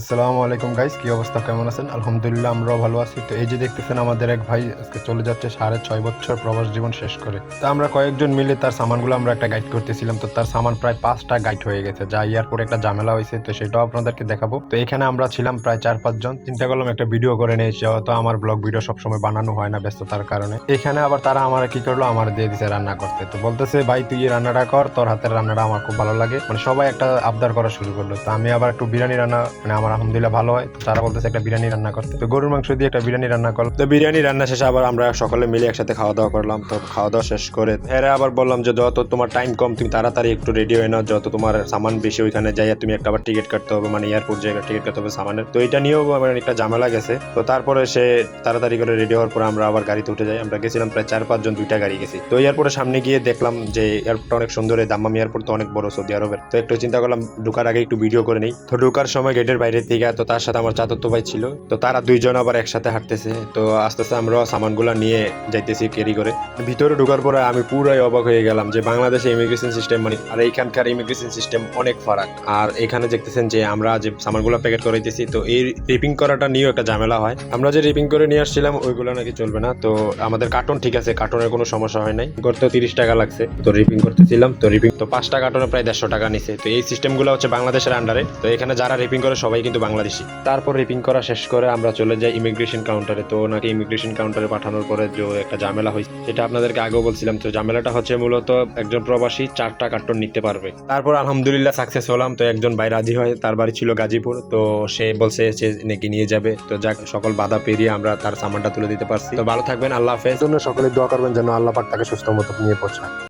আসসালামু আলাইকুম গাইস, কি অবস্থা, কেমন আছেন? আলহামদুলিল্লাহ, আমরাও ভালো আছি। তো এই যে দেখতেছেন, আমাদের এক ভাই আজকে চলে যাচ্ছে 6.5 বছর প্রবাস জীবন শেষ করে। তো আমরা কয়েকজন মিলে তার সামানগুলো আমরা একটা গাইড করতেছিলাম। তো তার সামান প্রায় 5টা গাইড হয়ে গেছে, যা এয়ারপোর্টে একটা ঝামেলা হয়েছে, তো সেটাও আপনাদেরকে দেখাবো। তো এখানে আমরা ছিলাম প্রায় 4-5 জন। চিন্তা করলাম একটা ভিডিও করে নিয়ে, যেহেতু আমার ব্লগ ভিডিও সবসময় বানানো হয় না ব্যস্ততার কারণে। এখানে আবার তারা আমার কি করলো, আমার দিয়ে দিছে রান্না করতে। তো বলতেছে, ভাই তুই এই রান্নাটা কর, তোর হাতের রান্নাটা আমার খুব ভালো লাগে। মানে সবাই একটা আবদার করা শুরু করলো। তো আমি আবার একটু বিরিয়ানি রান্না, মানে আমার আলহামদুলিল্লাহ ভালো হয়। তো তারা বলতেছে একটা বিরিয়ানি রান্না করতে। তো গরুর মাংস দিয়ে একটা বিরিয়ানি রান্না করলো। তো বিরিয়ানি রান্না শেষে আবার আমরা সকলে মিলে একসাথে খাওয়া দাওয়া করলাম। তো খাওয়া দাওয়া শেষ করে হ্যাঁ আবার বললাম যে যত তোমার টাইম কম, তুমি তাড়াতাড়ি একটু রেডি হয়ে নাও, যত তোমার সামান বেশি ওইখানে যাইয়া তুমি একটা আবার টিকিট কাটতে হবে, মানে এয়ারপোর্ট জায়গা টিকিট কাটতে হবে সামানের। তো এটা নিয়েও মানে একটা ঝামেলা গেছে। তো তারপরে সে তাড়াতাড়ি করে রেডি হওয়ার পর আমরা আবার গাড়িতে উঠে যাই। আমরা গেছিলাম প্রায় 4-5 জন, 2টা গাড়ি গেছি। তো এয়ারপোর্টের সামনে গিয়ে দেখলাম যে এয়ারপোর্ট অনেক সুন্দর, এই দাম্মাম এয়ারপোর্ট তো অনেক বড় সৌদি আরবের। তো একটু চিন্তা করলাম ঢোকার আগে একটু ভিডিও করে নেই। তো ঢোকার সময় গেটের বাইরে থেকে, তো তার সাথে আমার চাচাতো ভাই ছিল। তো তারা 2জন আবার একসাথে হাঁটতেছে। তো আস্তে আস্তে আমরা সামানগুলা নিয়ে যাইতেছি ক্যারি করে। ভিতরে ঢোকার পরে আমি পুরাই অবাক হয়ে গেলাম যে বাংলাদেশে ইমিগ্রেশন সিস্টেম মানে আর এইখানকার ইমিগ্রেশন সিস্টেম অনেক ফারাক। আর এখানে দেখতেছেন যে আমরা যে সামানগুলো প্যাকেট করাইতেছি, তো এই রিপিং করাটা নিয়েও একটা ঝামেলা হয়। আমরা যে রিপিং করে নিয়ে আসছিলাম ওইগুলো নাকি চলবে না। তো আমাদের কার্টন ঠিক আছে, কার্টনের কোনো সমস্যা হয় নাই, করতে 30 টাকা লাগছে। তো রিপিং করতেছিলাম, তো রিপিং তো 5টা কার্টনে প্রায় 150 টাকা নিছে। তো এই সিস্টেমগুলো হচ্ছে বাংলাদেশের আন্ডারে। তো এখানে যারা রিপিং করে সবাই কিন্তু বাংলাদেশি। তারপর রিপিং করা শেষ করে আমরা চলে যাই ইমিগ্রেশন কাউন্টারে। তো ওনাকে ইমিগ্রেশন কাউন্টারে পাঠানোর পরে যে একটা ঝামেলা হয়েছে, সেটা আপনাদেরকে আগেও বলছিলাম। তো ঝামেলাটা হচ্ছে মূলত একজন প্রবাসী 4টা কার্টন নিতে পারবে। তারপর আলহামদুলিল্লাহ সাকসেস হলাম। তো একজন ভাই রাজি হয়, তার বাড়ি ছিল গাজীপুর। তো সে বলছে সে নাকি নিয়ে যাবে। তো যাক, সকল বাধা পেরিয়ে আমরা তার সামানটা তুলে দিতে পারছি। তো ভালো থাকবেন, আল্লাহ হাফেজ। জন্য সকলে দোয়া করবেন যেন আল্লাহ পাক তাকে সুস্থ মতো নিয়ে পৌঁছায়।